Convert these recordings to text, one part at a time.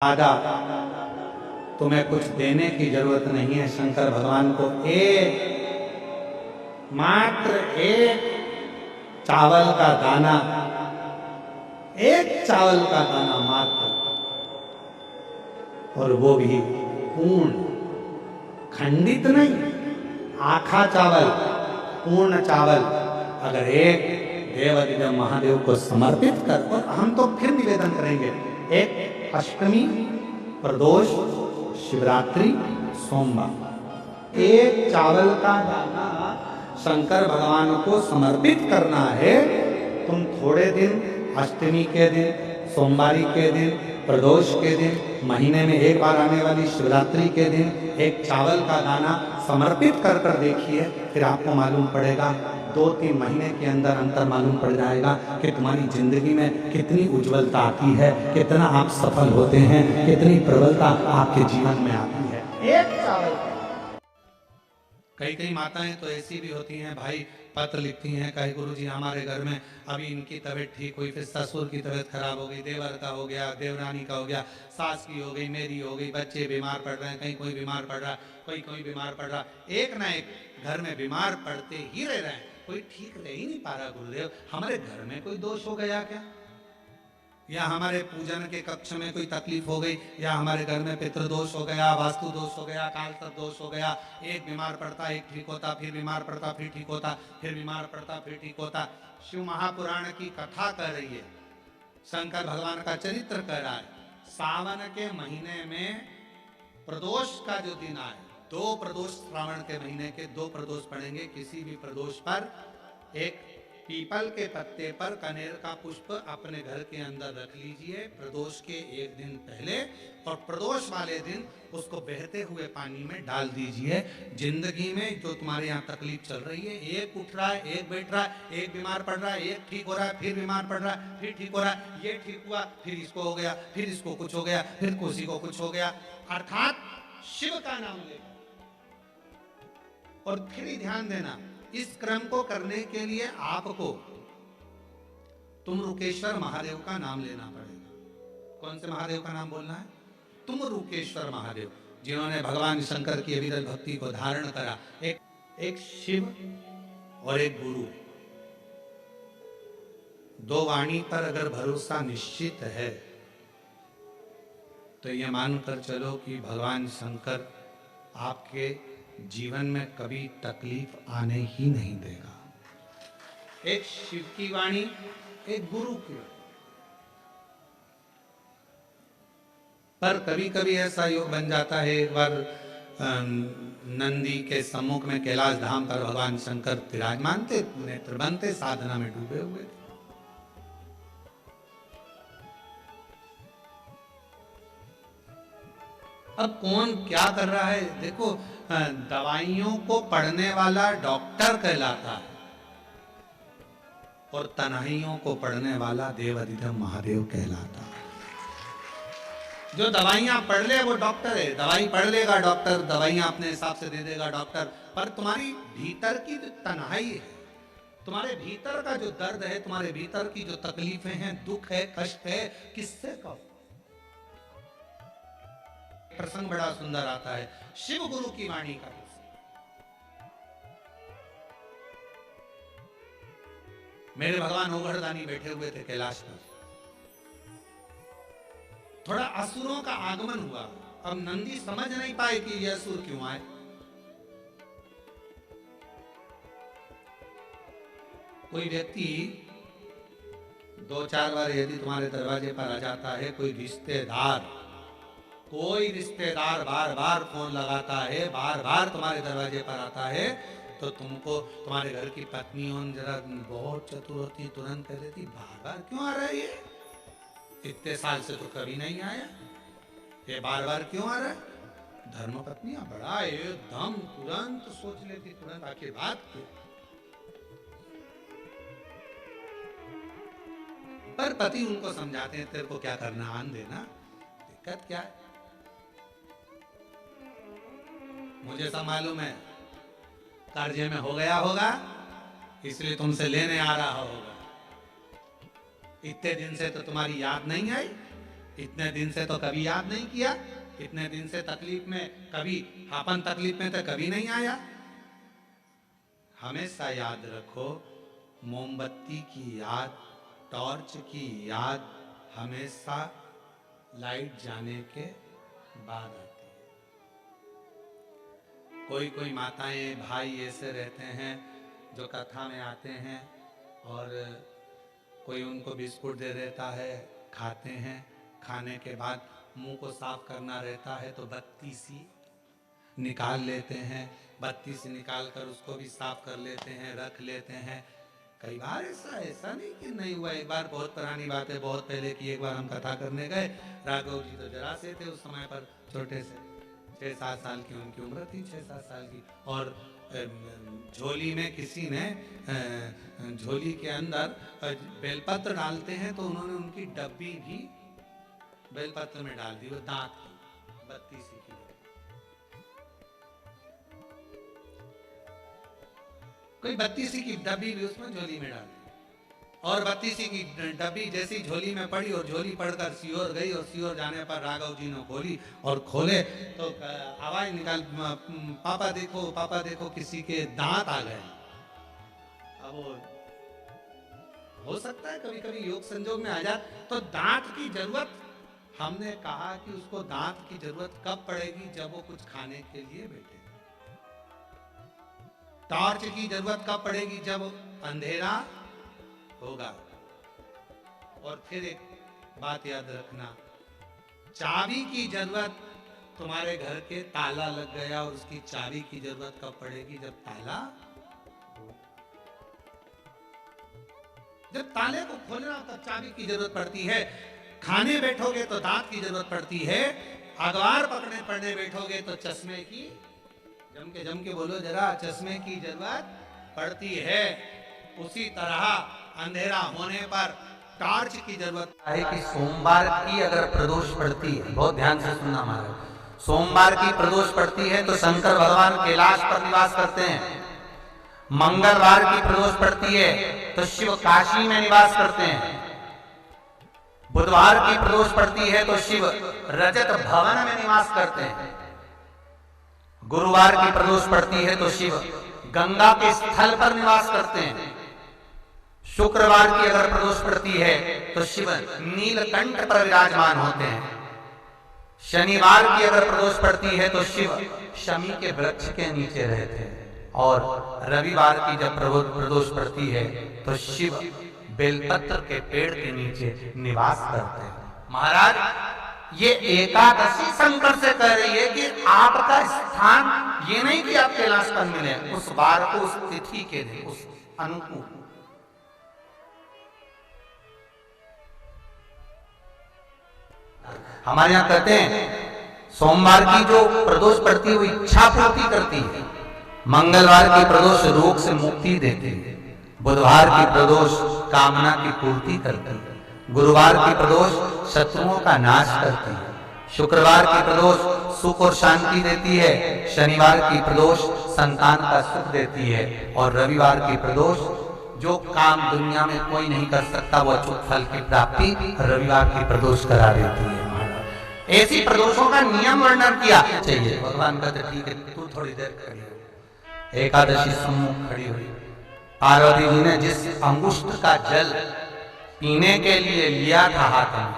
दादा तुम्हें कुछ देने की जरूरत नहीं है। शंकर भगवान को मात्र एक चावल का दाना, एक चावल का दाना मात्र, और वो भी पूर्ण, खंडित नहीं, आखा चावल, पूर्ण चावल अगर एक देवाधिदेव महादेव को समर्पित कर, और हम तो फिर निवेदन करेंगे, एक अष्टमी, प्रदोष, शिवरात्रि, सोमवार, एक चावल का दाना शंकर भगवान को समर्पित करना है। तुम थोड़े दिन, अष्टमी के दिन, सोमवारी के दिन, प्रदोष के दिन, महीने में एक बार आने वाली शिवरात्रि के दिन एक चावल का दाना समर्पित कर कर देखिए, फिर आपको मालूम पड़ेगा, 2-3 महीने के अंदर अंतर मालूम पड़ जाएगा कि तुम्हारी जिंदगी में कितनी उज्जवलता आती है, कितना आप सफल होते हैं, कितनी प्रबलता आपके जीवन में आती है। एक चावल। कई माताएं तो ऐसी भी होती हैं भाई, पत्र लिखती हैं, कहे गुरुजी हमारे घर में अभी इनकी तबीयत ठीक हुई, फिर ससुर की तबीयत खराब हो गई, देवर का हो गया, देवरानी का हो गया, सास की हो गई, मेरी हो गई, बच्चे बीमार पड़ रहे हैं, कहीं कोई बीमार पड़ रहा, कोई बीमार पड़ रहा, एक ना एक घर में बीमार पड़ते ही रह रहे हैं, कोई ठीक रह ही नहीं पा रहा। गुरुदेव हमारे घर में कोई दोष हो गया क्या, या हमारे पूजन के कक्ष में कोई तकलीफ हो गई, या हमारे घर में पितृदोष हो गया, वास्तु दोष हो गया, काल सर्प दोष हो गया, एक बीमार पड़ता एक ठीक होता, फिर बीमार पड़ता फिर ठीक होता, फिर बीमार पड़ता फिर ठीक होता। शिव महापुराण की कथा कर रही है, शंकर भगवान का चरित्र कर रहा है। सावन के महीने में प्रदोष का जो दिन आए, 2 प्रदोष, श्रावण के महीने के 2 प्रदोष पड़ेंगे, किसी भी प्रदोष पर एक पीपल के पत्ते पर कनेर का पुष्प अपने घर के अंदर रख लीजिए प्रदोष के एक दिन पहले, और प्रदोष वाले दिन उसको बहते हुए पानी में डाल दीजिए। जिंदगी में जो तुम्हारे यहाँ तकलीफ चल रही है, एक उठ रहा है, एक बैठ रहा है, एक बीमार पड़ रहा है, एक ठीक हो रहा है, फिर बीमार पड़ रहा है, फिर ठीक हो रहा है, ये ठीक हुआ, फिर इसको हो गया, फिर इसको कुछ हो गया, फिर किसी को कुछ हो गया, अर्थात शिव का नाम ले। और फिर ध्यान देना, इस क्रम को करने के लिए आपको तुमरुकेश्वर महादेव का नाम लेना पड़ेगा। कौन से महादेव का नाम बोलना है? तुमरुकेश्वर महादेव, जिन्होंने भगवान शंकर की अविरल भक्ति को धारण करा। एक शिव और एक गुरु, 2 वाणी पर अगर भरोसा निश्चित है तो यह मानकर चलो कि भगवान शंकर आपके जीवन में कभी तकलीफ आने ही नहीं देगा। एक शिव की वाणी, एक गुरु की वाणी। पर कभी कभी ऐसा योग बन जाता है, एक बार नंदी के सम्मुख में कैलाश धाम पर भगवान शंकर विराजमान थे, नेत्र बनते, साधना में डूबे हुए थे। अब कौन क्या कर रहा है देखो, दवाइयों को पढ़ने वाला डॉक्टर कहलाता है, और तन्हाइयों को पढ़ने वाला देवाधिदेव महादेव कहलाता है। जो दवाइयां पढ़ ले वो डॉक्टर है, दवाई पढ़ लेगा डॉक्टर, दवाइयां अपने हिसाब से दे देगा डॉक्टर, पर तुम्हारी भीतर की जो तन्हाई है, तुम्हारे भीतर का जो दर्द है, तुम्हारे भीतर की जो तकलीफें हैं, दुख है, कष्ट है, किससे कहो। प्रसंग बड़ा सुंदर आता है, शिव गुरु की वाणी का। मेरे भगवान ओघड़दानी बैठे हुए थे कैलाश पर, थोड़ा असुरों का आगमन हुआ। अब नंदी समझ नहीं पाए कि ये असुर क्यों आए। कोई व्यक्ति 2-4 बार यदि तुम्हारे दरवाजे पर आ जाता है, कोई रिश्तेदार बार बार फोन लगाता है, बार बार तुम्हारे दरवाजे पर आता है, तो तुमको तुम्हारे घर की पत्नी हो जरा बहुत चतुर होती, तुरंत कह देती, बार बार क्यों आ रहा है ये, इतने साल से तो कभी नहीं आया, ये बार बार क्यों आ रहा है। धर्म पत्नियां बड़ा एकदम तुरंत सोच लेती, तुरंत आखिर बात क्यों। पर पति उनको समझाते हैं, तेरे को क्या करना, आन देना, दिक्कत क्या है, मुझे सब मालूम है, कार्य में हो गया होगा इसलिए तुमसे लेने आ रहा होगा, इतने दिन से तो तुम्हारी याद नहीं आई, इतने दिन से तो कभी याद नहीं किया, इतने दिन से तकलीफ में कभी, अपन तकलीफ में तो कभी नहीं आया। हमेशा याद रखो, मोमबत्ती की याद, टॉर्च की याद हमेशा लाइट जाने के बाद आती है। कोई कोई माताएं भाई ऐसे रहते हैं जो कथा में आते हैं और कोई उनको बिस्कुट दे देता है, खाते हैं, खाने के बाद मुंह को साफ करना रहता है तो बत्ती सी निकाल लेते हैं, बत्ती से निकाल कर उसको भी साफ कर लेते हैं, रख लेते हैं। कई बार ऐसा नहीं कि नहीं हुआ। एक बार, बहुत पुरानी बात है, बहुत पहले की, एक बार हम कथा करने गए, राघव जी तो जरा से थे उस समय पर, छोटे से 6-7 साल की उनकी उम्र थी, 6-7 साल की, और झोली में किसी ने झोली के अंदर बेलपत्र डालते हैं तो उन्होंने उनकी डब्बी भी बेलपत्र में डाल दी, वो दांत की बत्ती सी की। कोई बत्तीसी की डब्बी भी उसमें झोली में डाल दी, और बत्तीसी की डब्बी जैसी झोली में पड़ी और झोली पड़कर सीहोर गई, और सीहोर जाने पर राघव जी ने खोली, और खोले तो आवाज निकाल, पापा देखो किसी के दांत आ गए। अब वो हो सकता है कभी कभी योग संजोग में आ जाए तो दांत की जरूरत, हमने कहा कि उसको दांत की जरूरत कब पड़ेगी, जब वो कुछ खाने के लिए बैठे। टॉर्च की जरूरत कब पड़ेगी, जब अंधेरा होगा। और फिर एक बात याद रखना, चाबी की जरूरत, तुम्हारे घर के ताला लग गया और उसकी चाबी की जरूरत कब पड़ेगी, जब ताला, जब ताले को खोलना तब चाबी की जरूरत पड़ती है। खाने बैठोगे तो दांत की जरूरत पड़ती है, अखबार पढ़ने बैठोगे तो चश्मे की, जम के बोलो जरा, चश्मे की जरूरत पड़ती है। उसी तरह अंधेरा होने पर टॉर्च की जरूरत है। कि सोमवार की अगर प्रदोष पड़ती है, बहुत ध्यान से सुनना हमारा, सोमवार की प्रदोष पड़ती है तो शंकर भगवान कैलाश पर निवास करते हैं। मंगलवार की प्रदोष पड़ती है तो शिव काशी में निवास करते हैं। बुधवार की प्रदोष पड़ती है तो शिव रजत भवन में निवास करते हैं। गुरुवार की प्रदोष पड़ती है तो शिव गंगा के स्थल पर निवास करते हैं। शुक्रवार की अगर प्रदोष पड़ती है तो शिव नीलकंठ पर विराजमान होते हैं। शनिवार की अगर प्रदोष पड़ती है तो शिव शमी के वृक्ष के नीचे रहते हैं। और रविवार की जब प्रदोष पड़ती है तो शिव बेलपत्र के पेड़ के नीचे निवास करते हैं। महाराज, ये एकादशी शंकर से कह रही है कि आपका स्थान ये नहीं कि आप कैलाश पर मिले, उस बार को, उस तिथि के दिन, उस अनुकूल। हमारे यहां कहते हैं सोमवार की जो प्रदोष पड़ती है वो इच्छा पूर्ति करती है, मंगलवार की प्रदोष रोग से मुक्ति देती है, बुधवार की प्रदोष कामना की पूर्ति करती है, गुरुवार की प्रदोष शत्रुओं का नाश करती है, शुक्रवार की प्रदोष सुख और शांति देती है, शनिवार की प्रदोष संतान का सुख देती है, और रविवार की प्रदोष जो काम दुनिया में कोई नहीं कर सकता वो अचूक फल की प्राप्ति रविवार की प्रदोष करा देती है। ऐसी प्रदोषों का नियम वर्णन किया चाहिए। भगवान कहते ठीक है तू थोड़ी देर खड़ी हो। एकादशी सम्मुख खड़ी हुई, पार्वती जी ने जिस अंगुष्ठ का जल पीने के लिए लिया था हाथ में,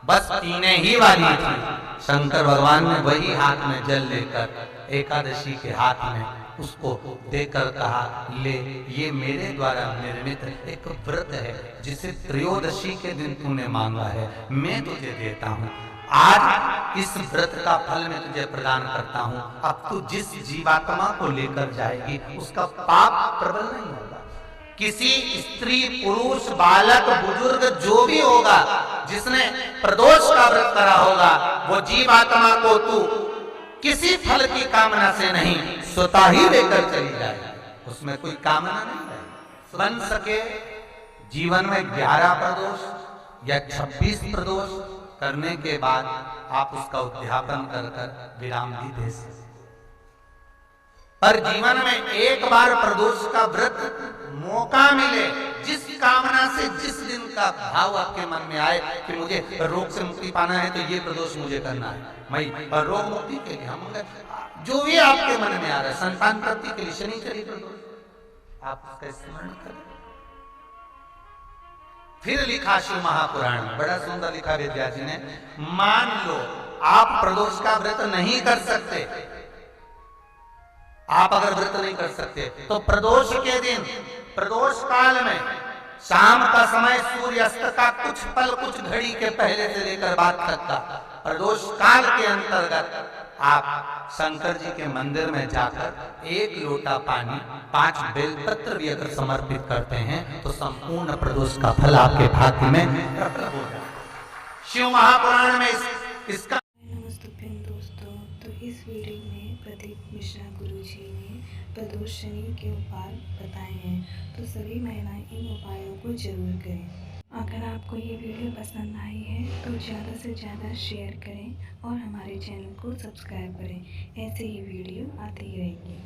बस पीने ही वाली थी, शंकर भगवान ने वही हाथ में जल लेकर एकादशी के हाथ में उसको देकर कहा, ले ये मेरे द्वारा निर्मित एक व्रत है जिसे त्रयोदशी के दिन तूने मांगा है, मैं तुझे देता हूँ। आज इस व्रत का फल मैं तुझे प्रदान करता हूँ। अब तू जिस जीवात्मा को लेकर जाएगी उसका पाप प्रबल नहीं होगा। किसी स्त्री, पुरुष, बालक, बुजुर्ग जो भी होगा जिसने प्रदोष का व्रत करा होगा, वो जीवात्मा को तू किसी फल की कामना से नहीं, स्वतः ही लेकर चली जाए। उसमें कोई कामना नहीं है। बन सके जीवन में 11 प्रदोष या 26 प्रदोष करने के बाद आप उसका उद्यापन कर विराम भी दे सकते। पर जीवन में एक बार प्रदोष का व्रत मौका मिले, जिस कामना से जिस दिन का भाव आपके मन में आए कि मुझे रोग से मुक्ति पाना है तो ये प्रदोष मुझे करना है, मैं रोग मुक्ति के लिए हम जो भी आपके मन में आ रहा है, संतान प्राप्ति के लिए शनिचरी प्रदोष आप उसका स्मरण करें। फिर लिखा शिव महापुराण में, बड़ा सुंदर लिखा वेदव्यास जी ने, मान लो आप प्रदोष का व्रत नहीं कर सकते, आप अगर व्रत नहीं कर सकते तो प्रदोष के दिन, प्रदोष काल में शाम का समय सूर्यास्त का कुछ पल कुछ घड़ी के पहले से लेकर बाद तक का प्रदोष काल के अंतर्गत आप शंकर जी के मंदिर में जाकर 1 लोटा पानी 5 बेलपत्र भी अगर समर्पित करते हैं तो संपूर्ण प्रदोष का फल आपके भाग्य में प्रकट हो जाए। शिव महापुराण में इसका नमस्ते दोस्तों, तो इस वीडियो में प्रदीप मिश्रा गुरुजी ने प्रदोष शनि के उपाय बताए हैं, तो सभी महिलाएं इन उपायों को जरूर करें। अगर आपको ये वीडियो पसंद आई है तो ज़्यादा से ज़्यादा शेयर करें और हमारे चैनल को सब्सक्राइब करें, ऐसे ही वीडियो आती रहेगी।